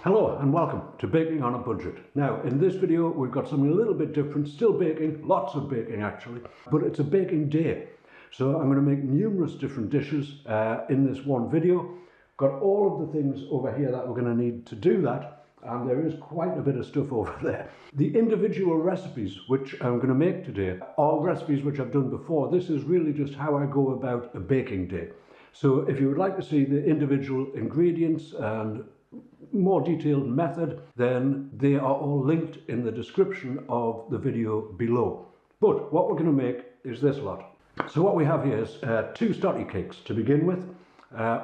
Hello and welcome to Baking on a Budget. Now in this video we've got something a little bit different, still baking, lots of baking actually, but it's a baking day. So I'm going to make numerous different dishes in this one video. Got all of the things over here that we're going to need to do that, and there is quite a bit of stuff over there. The individual recipes which I'm going to make today are recipes which I've done before. This is really just how I go about a baking day. So if you would like to see the individual ingredients and more detailed method, then they are all linked in the description of the video below. But what we're going to make is this lot. So what we have here is 2 stottie cakes to begin with.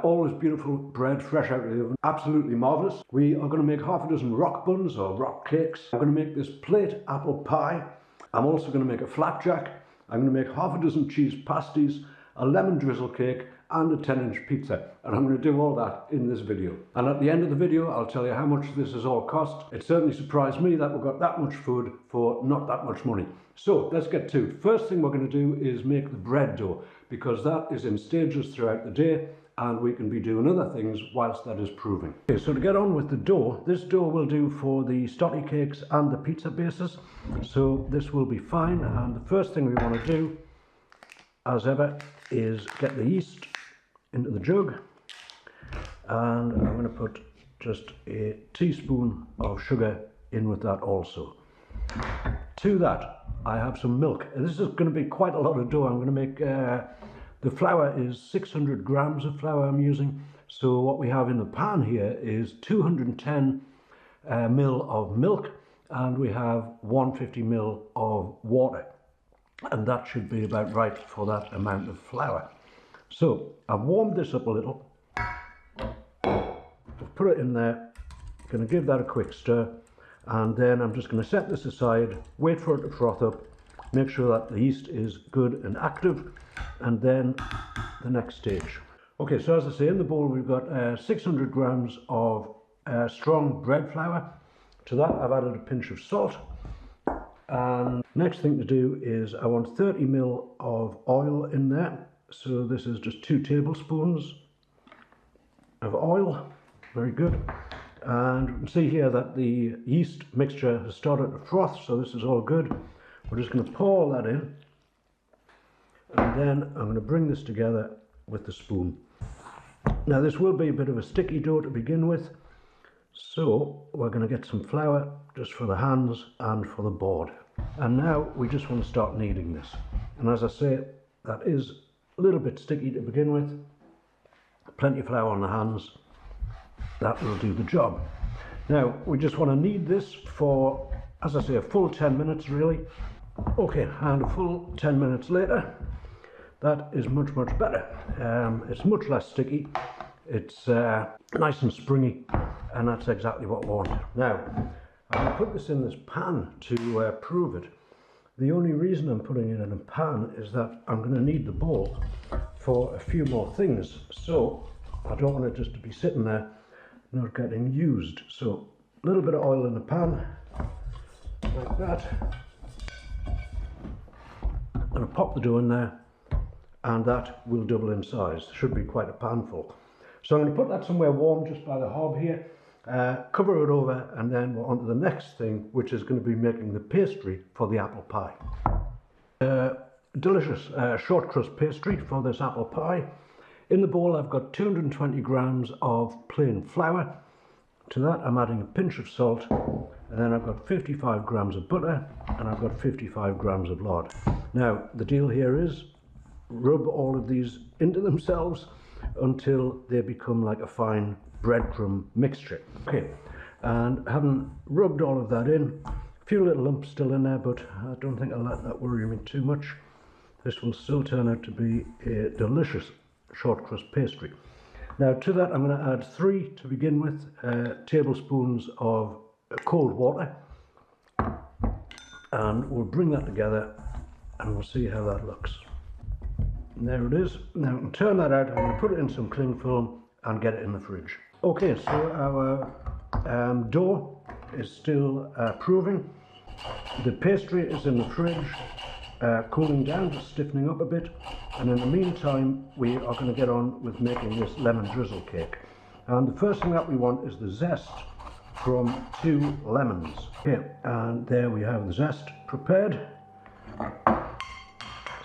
Always beautiful bread, fresh out of the oven, absolutely marvellous. We are going to make half a dozen rock buns or rock cakes. I'm going to make this plate apple pie. I'm also going to make a flapjack. I'm going to make half a dozen cheese pasties, a lemon drizzle cake, and a 10-inch pizza, and I'm going to do all that in this video. And at the end of the video I'll tell you how much this has all cost. It certainly surprised me that we've got that much food for not that much money. So let's get to it. First thing we're going to do is make the bread dough, because that is in stages throughout the day and we can be doing other things whilst that is proving. Okay, so to get on with the dough, this dough will do for the stottie cakes and the pizza bases, so this will be fine. And the first thing we want to do, as ever, is get the yeast into the jug, and I'm going to put just a teaspoon of sugar in with that also. To that I have some milk. This is going to be quite a lot of dough. I'm going to make the flour is 600 grams of flour I'm using. So what we have in the pan here is 210 ml of milk, and we have 150 ml of water, and that should be about right for that amount of flour. So I've warmed this up a little, I've put it in there, going to give that a quick stir, and then I'm just going to set this aside, wait for it to froth up, make sure that the yeast is good and active, and then the next stage. Okay, so as I say, in the bowl we've got 600 grams of strong bread flour. To that I've added a pinch of salt, and next thing to do is I want 30 ml of oil in there. So this is just 2 tablespoons of oil. Very good. And you can see here that the yeast mixture has started to froth, so this is all good. We're just going to pour all that in, and then I'm going to bring this together with the spoon. Now this will be a bit of a sticky dough to begin with, so we're going to get some flour just for the hands and for the board. And now we just want to start kneading this. And as I say, that is a little bit sticky to begin with. Plenty of flour on the hands, that will do the job. Now we just want to knead this for, as I say, a full 10 minutes really. Okay, and a full 10 minutes later, that is much better. It's much less sticky, it's nice and springy, and that's exactly what we want. Now I'm going to put this in this pan to prove it. The only reason I'm putting it in a pan is that I'm going to need the bowl for a few more things, so I don't want it just to be sitting there not getting used. So a little bit of oil in the pan like that. I'm going to pop the dough in there, and that will double in size. Should be quite a panful. So I'm going to put that somewhere warm just by the hob here, cover it over, and then we're on to the next thing, which is going to be making the pastry for the apple pie. Delicious short crust pastry for this apple pie. In the bowl I've got 220 grams of plain flour. To that I'm adding a pinch of salt, and then I've got 55 grams of butter, and I've got 55 grams of lard. Now the deal here is rub all of these into themselves until they become like a fine breadcrumb mixture. Okay, and having rubbed all of that in, a few little lumps still in there, but I don't think I'll let that worry me too much. This will still turn out to be a delicious short crust pastry. Now to that I'm going to add 3 to begin with tablespoons of cold water, and we'll bring that together and we'll see how that looks. And there it is. Now we can turn that out. I'm going to put it in some cling film and get it in the fridge. Okay, so our dough is still proving. The pastry is in the fridge, cooling down, just stiffening up a bit, and in the meantime we are going to get on with making this lemon drizzle cake. And the first thing that we want is the zest from 2 lemons. Okay, and there we have the zest prepared.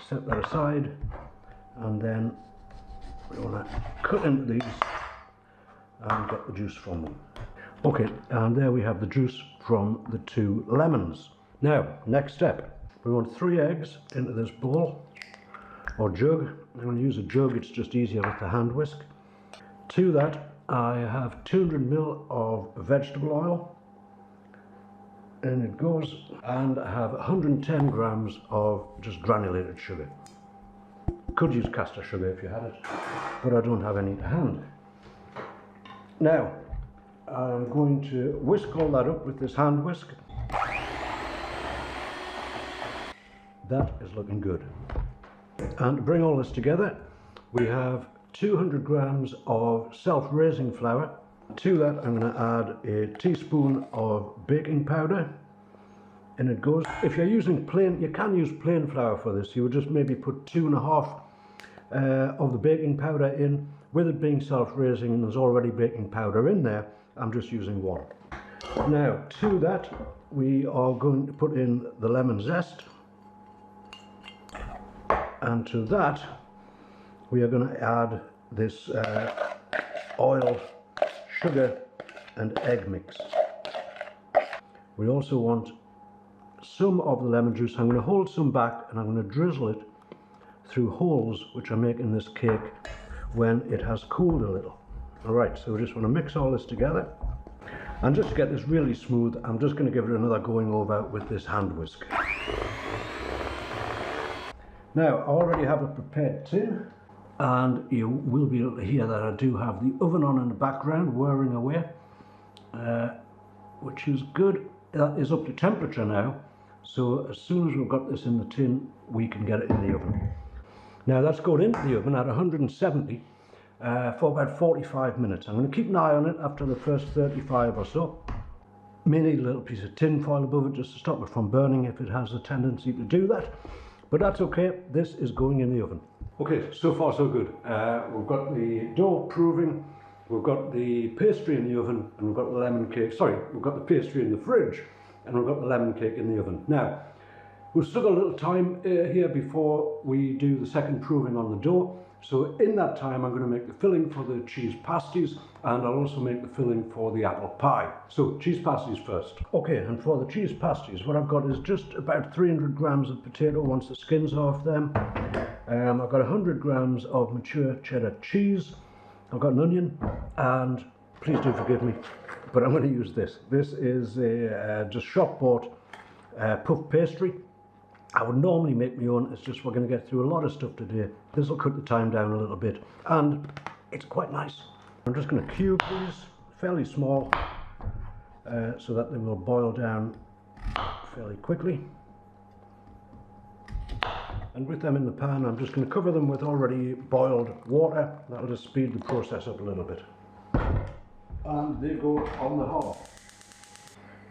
Set that aside, and then we want to cut into these and get the juice from them. Okay, and there we have the juice from the 2 lemons. Now, next step, we want 3 eggs into this bowl or jug. I'm going to use a jug, it's just easier with the hand whisk. To that, I have 200 ml of vegetable oil, and it goes, and I have 110 grams of just granulated sugar. Could use caster sugar if you had it, but I don't have any to hand. Now, I'm going to whisk all that up with this hand whisk. That is looking good. And to bring all this together, we have 200 grams of self-raising flour. To that, I'm going to add a teaspoon of baking powder. And it goes, if you're using plain, you can use plain flour for this. You would just maybe put 2.5 of the baking powder in. With it being self-raising and there's already baking powder in there, I'm just using 1. Now, to that, we are going to put in the lemon zest. And to that, we are going to add this oil, sugar and egg mix. We also want some of the lemon juice. I'm going to hold some back and I'm going to drizzle it through holes which I make in this cake when it has cooled a little. Alright, so we just want to mix all this together. And just to get this really smooth, I'm just going to give it another going over with this hand whisk. Now, I already have a prepared tin, and you will be able to hear that I do have the oven on in the background whirring away, which is good. That is up to temperature now, so as soon as we've got this in the tin, we can get it in the oven. Now that's going into the oven at 170 for about 45 minutes. I'm going to keep an eye on it after the first 35 or so. May need a little piece of tin foil above it just to stop it from burning if it has a tendency to do that. But that's okay, this is going in the oven. Okay, so far so good. We've got the dough proving, we've got the pastry in the oven, and we've got the lemon cake. Sorry, we've got the pastry in the fridge, and we've got the lemon cake in the oven. Now, we've still got a little time here before we do the second proving on the dough. So in that time, I'm going to make the filling for the cheese pasties, and I'll also make the filling for the apple pie. So cheese pasties first. Okay, and for the cheese pasties, what I've got is just about 300 grams of potato once the skin's off them. I've got 100 grams of mature cheddar cheese. I've got an onion, and please do forgive me, but I'm going to use this. This is a just shop bought puff pastry. I would normally make my own, it's just we're going to get through a lot of stuff today. This will cut the time down a little bit, and it's quite nice. I'm just going to cube these fairly small so that they will boil down fairly quickly. And with them in the pan, I'm just going to cover them with already boiled water. That'll just speed the process up a little bit. And they go on the hob.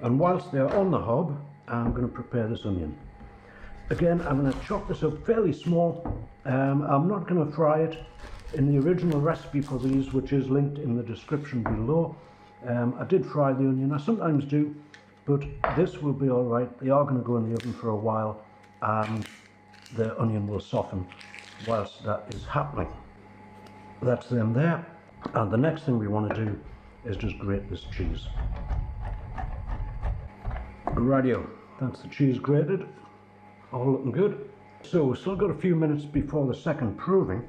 And whilst they're on the hob, I'm going to prepare this onion. Again, I'm going to chop this up fairly small. I'm not going to fry it. In the original recipe for these, which is linked in the description below, I did fry the onion. I sometimes do, but this will be all right. They are going to go in the oven for a while, and the onion will soften whilst that is happening. That's them there. And the next thing we want to do is just grate this cheese. Rightio, that's the cheese grated. All looking good. So we've still got a few minutes before the second proving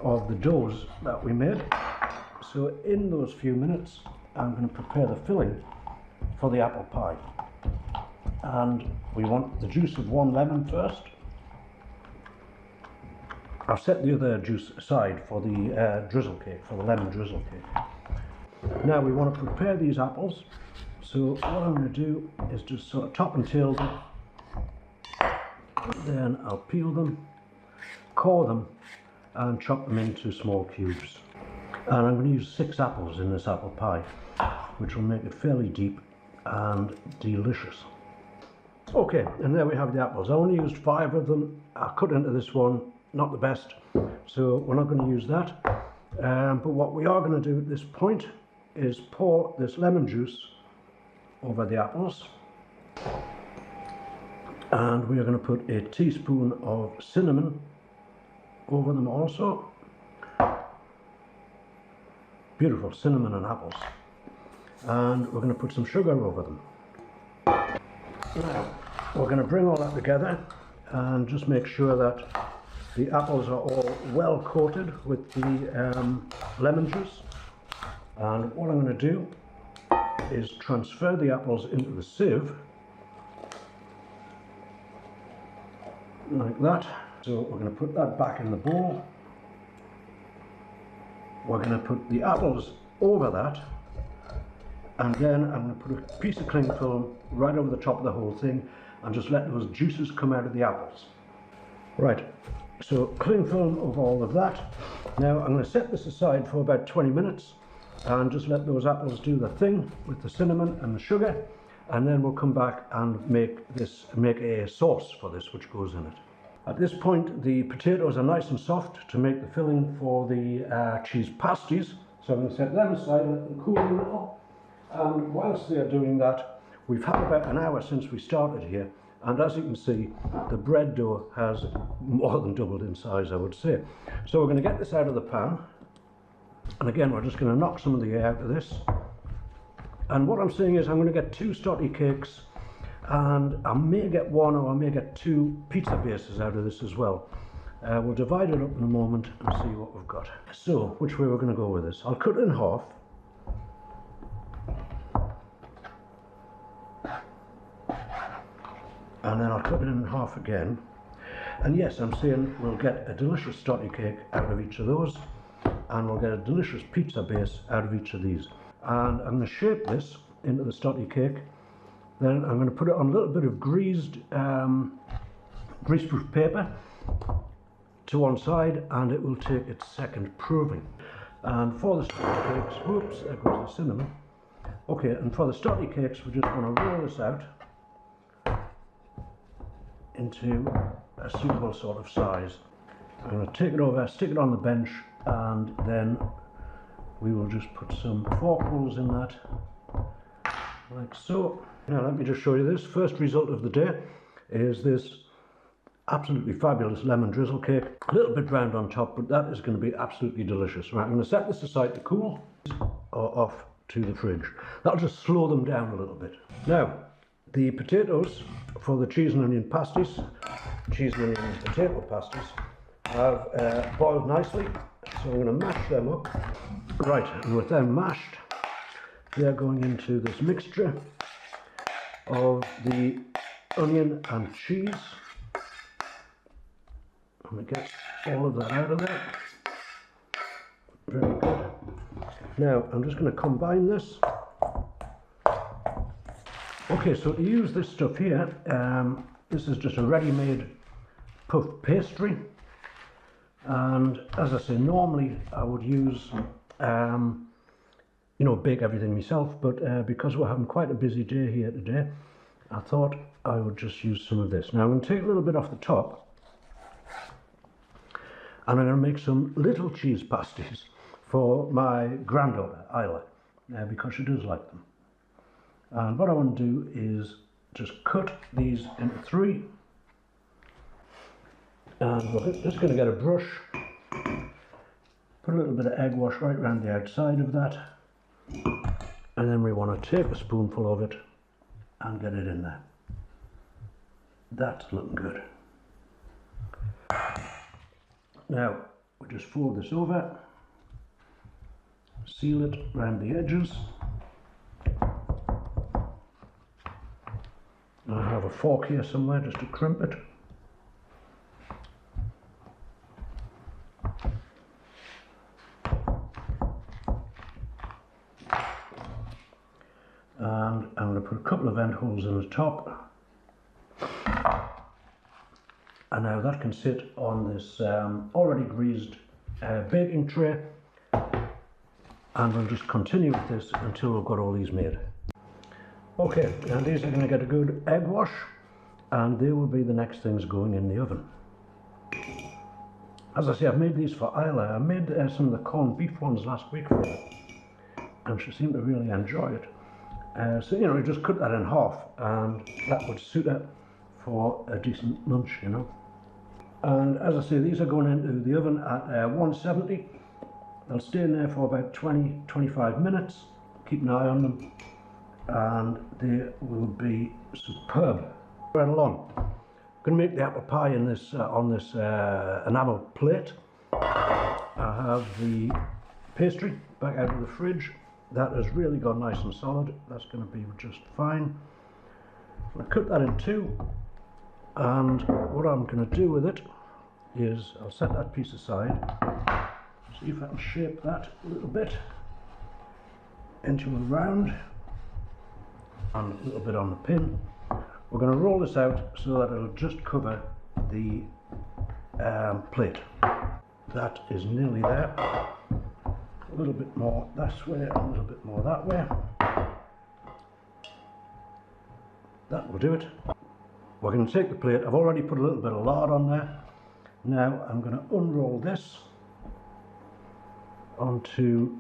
of the doughs that we made. So in those few minutes, I'm going to prepare the filling for the apple pie. And we want the juice of 1 lemon first. I've set the other juice aside for the drizzle cake, for the lemon drizzle cake. Now we want to prepare these apples. So what I'm going to do is just sort of top and tail them. Then I'll peel them, core them, and chop them into small cubes. And I'm going to use 6 apples in this apple pie, which will make it fairly deep and delicious. Okay, and there we have the apples. I only used 5 of them. I cut into this one, not the best, so we're not going to use that. But what we are going to do at this point is pour this lemon juice over the apples. And we are going to put a teaspoon of cinnamon over them also. Beautiful cinnamon and apples. And we're going to put some sugar over them. Now, we're going to bring all that together and just make sure that the apples are all well coated with the lemon juice. And what I'm going to do is transfer the apples into the sieve, like that. So we're going to put that back in the bowl. We're going to put the apples over that, and then I'm going to put a piece of cling film right over the top of the whole thing and just let those juices come out of the apples. Right, so cling film over all of that. Now I'm going to set this aside for about 20 minutes and just let those apples do the thing with the cinnamon and the sugar, and then we'll come back and make a sauce for this which goes in it. At this point the potatoes are nice and soft to make the filling for the cheese pasties, so I'm going to set them aside and let them cool a little. And whilst they're doing that, we've had about an hour since we started here, and as you can see the bread dough has more than doubled in size, I would say. So we're going to get this out of the pan, and again we're just going to knock some of the air out of this. And what I'm saying is I'm going to get 2 stottie cakes, and I may get 1 or I may get 2 pizza bases out of this as well. We'll divide it up in a moment and see what we've got. So which way we're going to go with this? I'll cut it in half. And then I'll cut it in half again. And yes, I'm saying we'll get a delicious stottie cake out of each of those, and we'll get a delicious pizza base out of each of these. And I'm going to shape this into the stottie cake. Then I'm going to put it on a little bit of greaseproof paper to one side, and it will take its second proving. And for the stottie cakes, whoops, there goes the cinnamon. Okay, and for the stottie cakes, we just want to roll this out into a suitable sort of size. I'm going to take it over, stick it on the bench, and then we will just put some fork holes in that, like so. Now let me just show you this. First result of the day is this absolutely fabulous lemon drizzle cake. A little bit browned on top, but that is going to be absolutely delicious. Right, I'm going to set this aside to cool or off to the fridge. That'll just slow them down a little bit. Now, the potatoes for the cheese and onion pasties, cheese and onion potato pasties, have boiled nicely, so I'm going to mash them up. Right, and with them mashed, they're going into this mixture of the onion and cheese. I'm going to get all of that out of there. Very good. Now I'm just going to combine this. Okay, so to use this stuff here, this is just a ready-made puff pastry, and as I say, normally I would use you know, bake everything myself, but because we're having quite a busy day here today, I thought I would just use some of this. Now I'm going to take a little bit off the top, and I'm going to make some little cheese pasties for my granddaughter Isla, because she does like them. And what I want to do is just cut these into 3, and we're just going to get a brush, put a little bit of egg wash right around the outside of that, and then we want to take a spoonful of it and get it in there. That's looking good. Now we just fold this over, seal it around the edges. I have a fork here somewhere just to crimp it. And I'm going to put a couple of end holes in the top. And now that can sit on this already greased baking tray. And we'll just continue with this until we've got all these made. Okay, and these are going to get a good egg wash, and they will be the next things going in the oven. As I say, I've made these for Isla. I made some of the corned beef ones last week for her, and she seemed to really enjoy it. So, you know, you just cut that in half and that would suit it for a decent lunch, you know. And as I say, these are going into the oven at 170. They'll stay in there for about 20-25 minutes. Keep an eye on them and they will be superb. Right along. I'm going to make the apple pie in this on this enamel plate. I have the pastry back out of the fridge. That has really gone nice and solid. That's going to be just fine. I'm going to cut that in two, and what I'm going to do with it is I'll set that piece aside, see if I can shape that a little bit into a round and a little bit on the pin. We're going to roll this out so that it'll just cover the plate. That is nearly there. A little bit more this way, a little bit more that way. That will do it. We're going to take the plate. I've already put a little bit of lard on there. Now I'm going to unroll this onto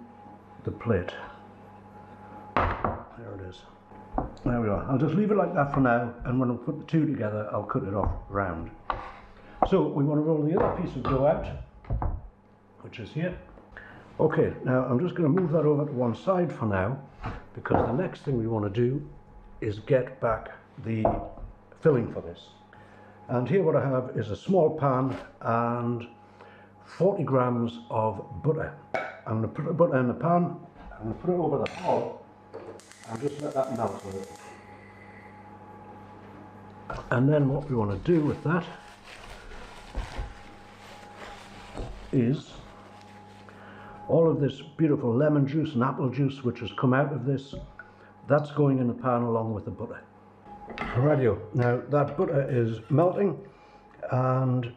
the plate. There it is. There we are. I'll just leave it like that for now, and when I put the two together I'll cut it off round. So we want to roll the other piece of dough out, which is here. Okay, now I'm just going to move that over to one side for now, because the next thing we want to do is get back the filling for this. And here what I have is a small pan and 40 grams of butter. I'm going to put the butter in the pan, I'm going to put it over the hob and just let that melt with it. And then what we want to do with that is all of this beautiful lemon juice and apple juice which has come out of this, that's going in the pan along with the butter. Rightio, now that butter is melting and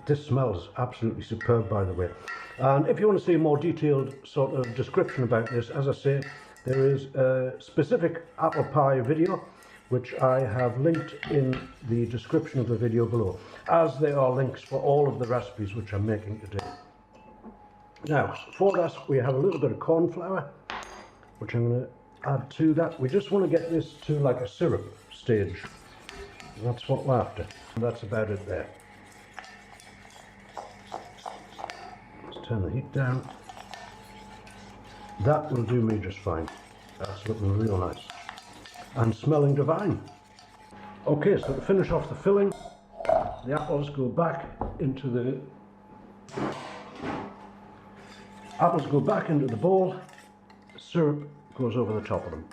this smells absolutely superb, by the way. And if you want to see a more detailed sort of description about this, as I say, there is a specific apple pie video which I have linked in the description of the video below, as there are links for all of the recipes which I'm making today. Now, for that we have a little bit of corn flour, which I'm going to add to that. We just want to get this to like a syrup stage. That's what we're after. And that's about it there. Let's turn the heat down. That will do me just fine. That's looking real nice. And smelling divine. Okay, so to finish off the filling, the apples go back into the bowl, the syrup goes over the top of them.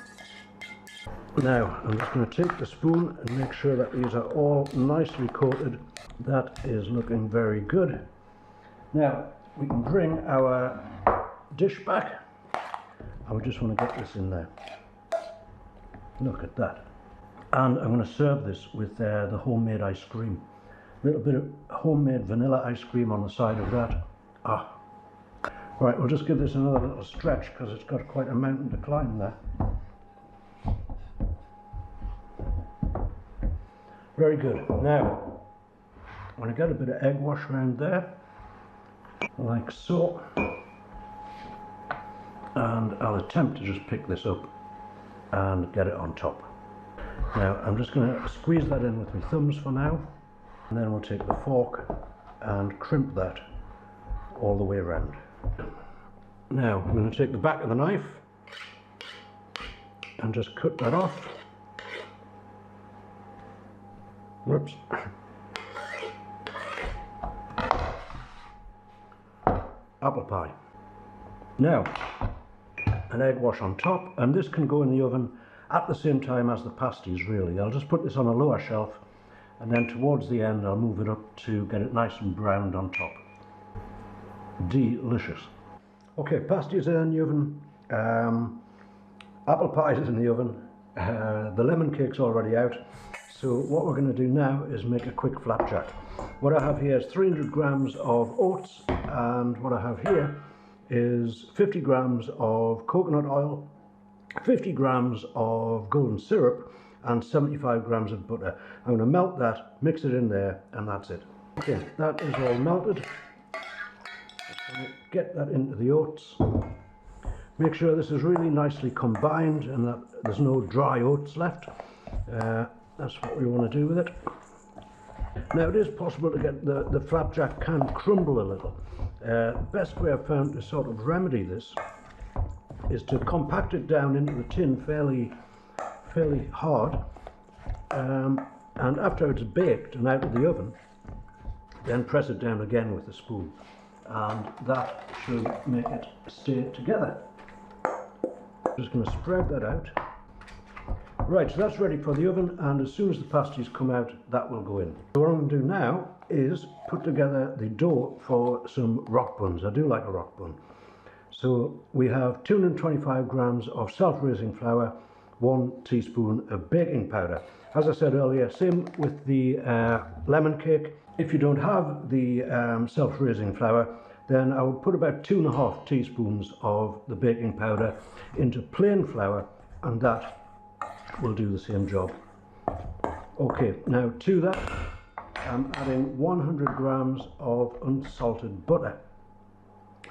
Now I'm just going to take the spoon and make sure that these are all nicely coated. That is looking very good. Now we can bring our dish back and we just want to get this in there. Look at that. And I'm going to serve this with the homemade ice cream. A little bit of homemade vanilla ice cream on the side of that. Ah. Right, we'll just give this another little stretch because it's got quite a mountain to climb there. Very good. Now, I'm going to get a bit of egg wash around there, like so. And I'll attempt to just pick this up and get it on top. Now, I'm just going to squeeze that in with my thumbs for now. And then we'll take the fork and crimp that all the way around. Now I'm going to take the back of the knife and just cut that off. Whoops. Apple pie. Now an egg wash on top, and this can go in the oven at the same time as the pasties really. I'll just put this on a lower shelf and then towards the end I'll move it up to get it nice and browned on top. Delicious. Okay, pasties are in the oven, apple pie is in the oven, the lemon cake's already out. So what we're going to do now is make a quick flapjack. What I have here is 300 grams of oats, and what I have here is 50 grams of coconut oil, 50 grams of golden syrup, and 75 grams of butter. I'm going to melt that, mix it in there, and that's it. Okay, that is all melted. Get that into the oats. Make sure this is really nicely combined and that there's no dry oats left. That's what we want to do with it. Now it is possible to get the flapjack can crumble a little. The best way I've found to sort of remedy this is to compact it down into the tin fairly hard, and after it's baked and out of the oven, then press it down again with a spoon, and that should make it stay together. Just going to spread that out. Right, so that's ready for the oven, and as soon as the pasties come out, that will go in. So what I'm going to do now is put together the dough for some rock buns. I do like a rock bun. So we have 225 grams of self-raising flour, 1 teaspoon of baking powder. As I said earlier, same with the lemon cake. If you don't have the self-raising flour, then I would put about 2.5 teaspoons of the baking powder into plain flour, and that will do the same job. Okay, now to that I'm adding 100 grams of unsalted butter,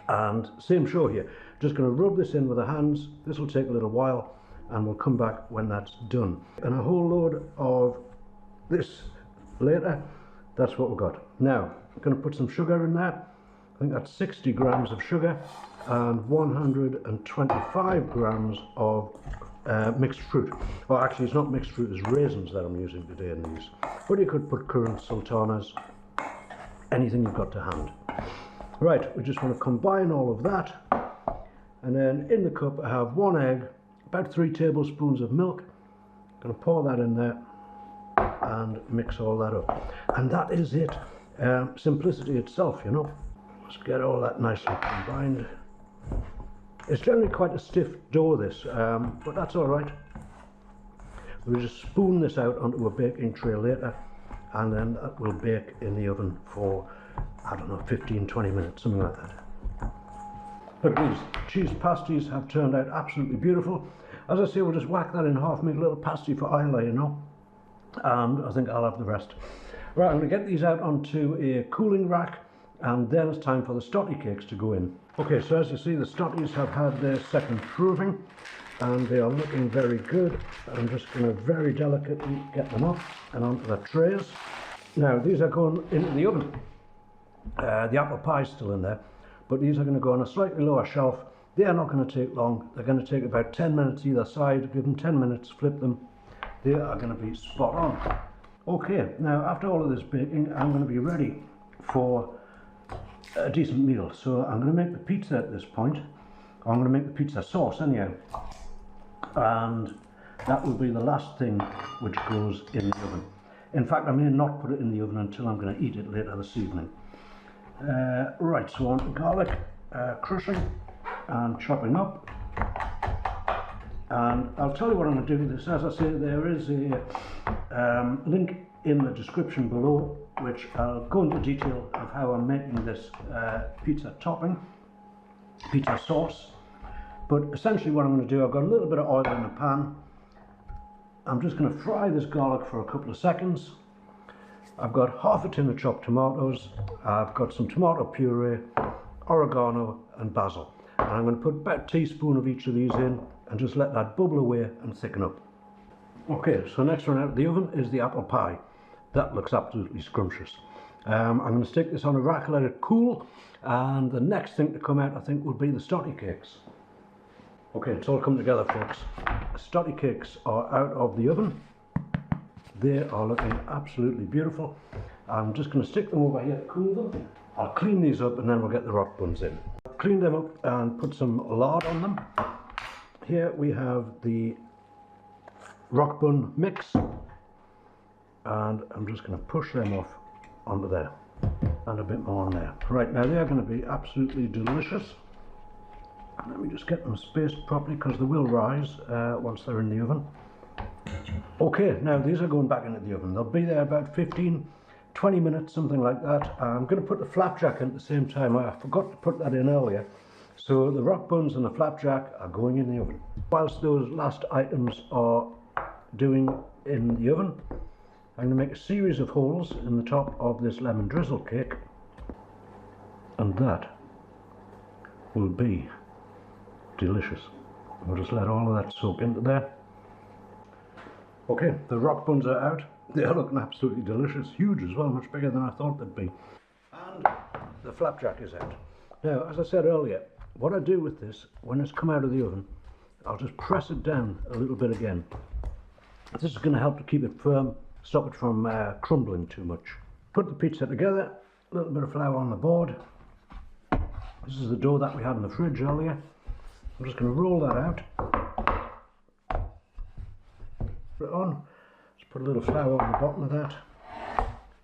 and same show here, just going to rub this in with the hands. This will take a little while and we'll come back when that's done. And a whole load of this later. That's what we've got. Now I'm going to put some sugar in there. I think that's 60 grams of sugar and 125 grams of mixed fruit. Well, actually it's not mixed fruit, it's raisins that I'm using today in these. But you could put currants, sultanas, anything you've got to hand. Right, we just want to combine all of that. And then in the cup I have 1 egg, about 3 tablespoons of milk. I'm going to pour that in there and mix all that up. And that is it. Simplicity itself, you know. Let's get all that nicely combined. It's generally quite a stiff dough, this, but that's all right. We'll just spoon this out onto a baking tray later, and then that will bake in the oven for, I don't know, 15-20 minutes, something like that. Look, these cheese pasties have turned out absolutely beautiful. As I say, we'll just whack that in half, make a little pasty for Isla, you know, and I think I'll have the rest. Right, I'm going to get these out onto a cooling rack, and then it's time for the stottie cakes to go in. Okay, so as you see, the stotties have had their second proving, and they are looking very good. I'm just going to very delicately get them up and onto the trays. Now, these are going into the oven. The apple pie is still in there, but these are going to go on a slightly lower shelf. They are not going to take long. They're going to take about 10 minutes either side. Give them 10 minutes, flip them. They are going to be spot on. Okay, now after all of this baking, I'm going to be ready for a decent meal. So I'm going to make the pizza at this point. I'm going to make the pizza sauce anyhow, and that will be the last thing which goes in the oven. In fact, I may not put it in the oven until I'm going to eat it later this evening. Right, so on to garlic, crushing and chopping up. And I'll tell you what I'm going to do with this. As I say, there is a link in the description below, which I'll go into detail of how I'm making this pizza topping, pizza sauce. But essentially what I'm going to do, I've got a little bit of oil in the pan. I'm just going to fry this garlic for a couple of seconds. I've got half a tin of chopped tomatoes. I've got some tomato puree, oregano and basil. And I'm going to put about a teaspoon of each of these in and just let that bubble away and thicken up. Okay, so next one out of the oven is the apple pie. That looks absolutely scrumptious. I'm going to stick this on a rack, let it cool, and the next thing to come out I think will be the stottie cakes. Okay, it's all come together, folks. The stottie cakes are out of the oven. They are looking absolutely beautiful. I'm just going to stick them over here to cool them. I'll clean these up and then we'll get the rock buns in. Clean them up and put some lard on them. Here we have the rock bun mix, and I'm just going to push them off onto there and a bit more on there. Right, now they are going to be absolutely delicious. Let me just get them spaced properly because they will rise once they're in the oven. Okay, now these are going back into the oven. They'll be there about 15-20 minutes, something like that. I'm going to put the flapjack in at the same time. I forgot to put that in earlier. So the rock buns and the flapjack are going in the oven. Whilst those last items are doing in the oven, I'm going to make a series of holes in the top of this lemon drizzle cake, and that will be delicious. We'll just let all of that soak into there. Okay, the rock buns are out. They're looking absolutely delicious, huge as well, much bigger than I thought they'd be. And the flapjack is out. Now, as I said earlier, what I do with this, when it's come out of the oven, I'll just press it down a little bit again. This is going to help to keep it firm, stop it from crumbling too much. Put the pizza together, a little bit of flour on the board. This is the dough that we had in the fridge earlier. I'm just going to roll that out. Put it on. Just put a little flour on the bottom of that.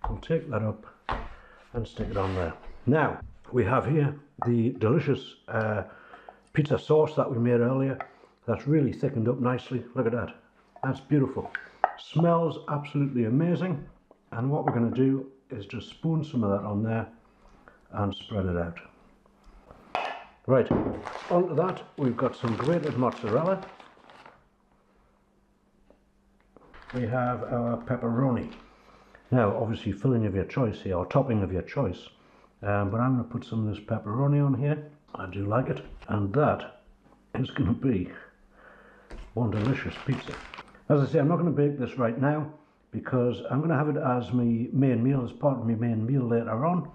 We'll take that up and stick it on there. Now, we have here the delicious pizza sauce that we made earlier. That's really thickened up nicely. Look at that. That's beautiful. Smells absolutely amazing. And what we're going to do is just spoon some of that on there and spread it out. Right, onto that we've got some grated mozzarella. We have our pepperoni. Now, obviously filling of your choice here, or topping of your choice. But I'm going to put some of this pepperoni on here. I do like it. And that is going to be one delicious pizza. As I say, I'm not going to bake this right now because I'm going to have it as my main meal, as part of my main meal later on.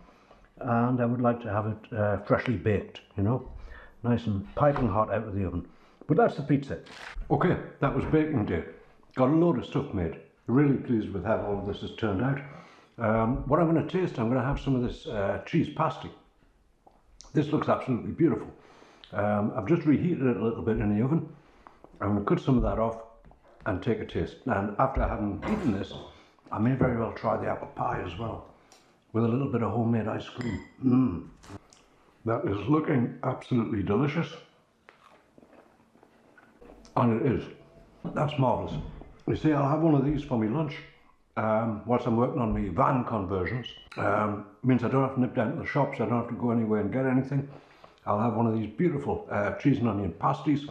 And I would like to have it freshly baked, you know, nice and piping hot out of the oven. But that's the pizza. Okay, that was baking day. Got a load of stuff made. Really pleased with how all of this has turned out. What I'm going to taste, I'm going to have some of this cheese pasty. This looks absolutely beautiful. I've just reheated it a little bit in the oven. I'm going to cut some of that off and take a taste. And after having eaten this, I may very well try the apple pie as well, with a little bit of homemade ice cream. That is looking absolutely delicious. And it is. That's marvellous. You see, I'll have one of these for my lunch whilst I'm working on my van conversions. Means I don't have to nip down to the shops, I don't have to go anywhere and get anything. I'll have one of these beautiful cheese and onion pasties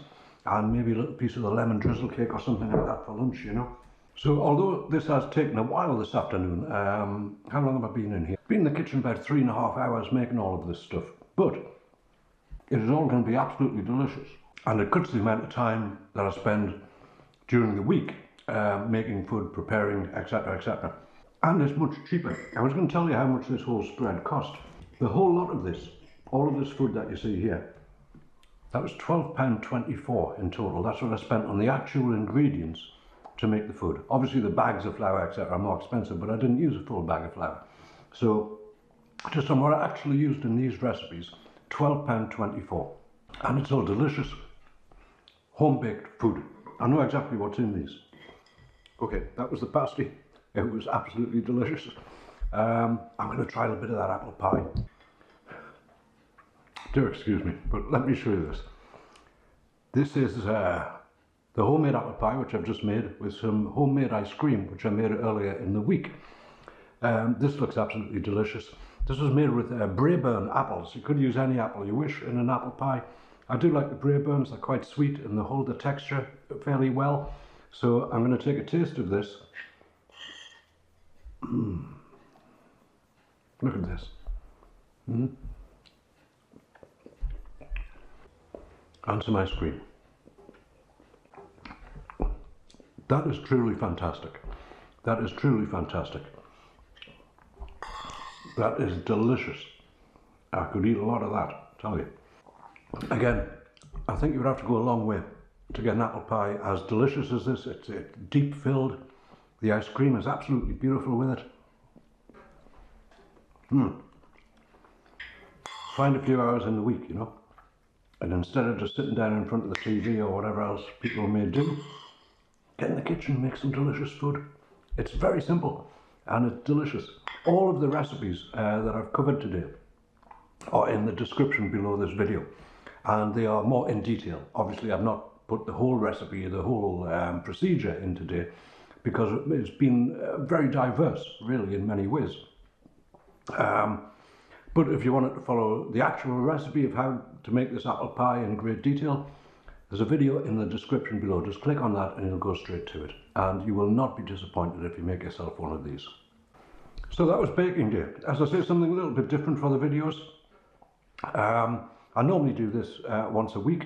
and maybe a little piece of the lemon drizzle cake or something like that for lunch, you know. So although this has taken a while this afternoon, how long have I been in here? Been in the kitchen about 3.5 hours making all of this stuff. But it is all going to be absolutely delicious. And it cuts the amount of time that I spend during the week making food, preparing, etc, etc. And it's much cheaper. I was going to tell you how much this whole spread cost. The whole lot of this, all of this food that you see here, that was £12.24 in total. That's what I spent on the actual ingredients to make the food. Obviously the bags of flour, etc, are more expensive, but I didn't use a full bag of flour. So just on what I actually used in these recipes, £12.24. And it's all delicious, home-baked food. I know exactly what's in these. Okay, that was the pasty. It was absolutely delicious. I'm going to try a bit of that apple pie. Do excuse me, but let me show you this. This is the homemade apple pie, which I've just made, with some homemade ice cream, which I made earlier in the week. This looks absolutely delicious. This was made with Braeburn apples. You could use any apple you wish in an apple pie. I do like the Braeburns, they're quite sweet and they hold the texture fairly well. So I'm going to take a taste of this. Look at this. And some ice cream. That is truly fantastic. That is truly fantastic. That is delicious. I could eat a lot of that, I tell you. Again, I think you would have to go a long way to get an apple pie as delicious as this. It's deep filled. The ice cream is absolutely beautiful with it. Find a few hours in the week, you know. And instead of just sitting down in front of the TV or whatever else people may do, get in the kitchen, make some delicious food. It's very simple and it's delicious. All of the recipes that I've covered today are in the description below this video, and they are more in detail. Obviously I've not put the whole recipe, the whole procedure in today, because it's been very diverse really in many ways. But if you wanted to follow the actual recipe of how to make this apple pie in great detail, there's a video in the description below. Just click on that and you'll go straight to it. And you will not be disappointed if you make yourself one of these. So that was baking day. As I say, something a little bit different for the videos. I normally do this once a week,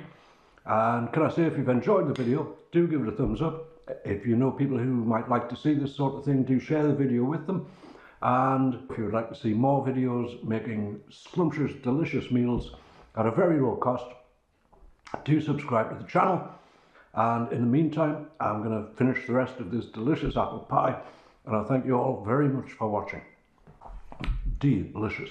And can I say, if you've enjoyed the video, do give it a thumbs up. If you know people who might like to see this sort of thing, do share the video with them. And if you would like to see more videos making scrumptious, delicious meals at a very low cost, do subscribe to the channel. And in the meantime, I'm going to finish the rest of this delicious apple pie. And I thank you all very much for watching. Delicious.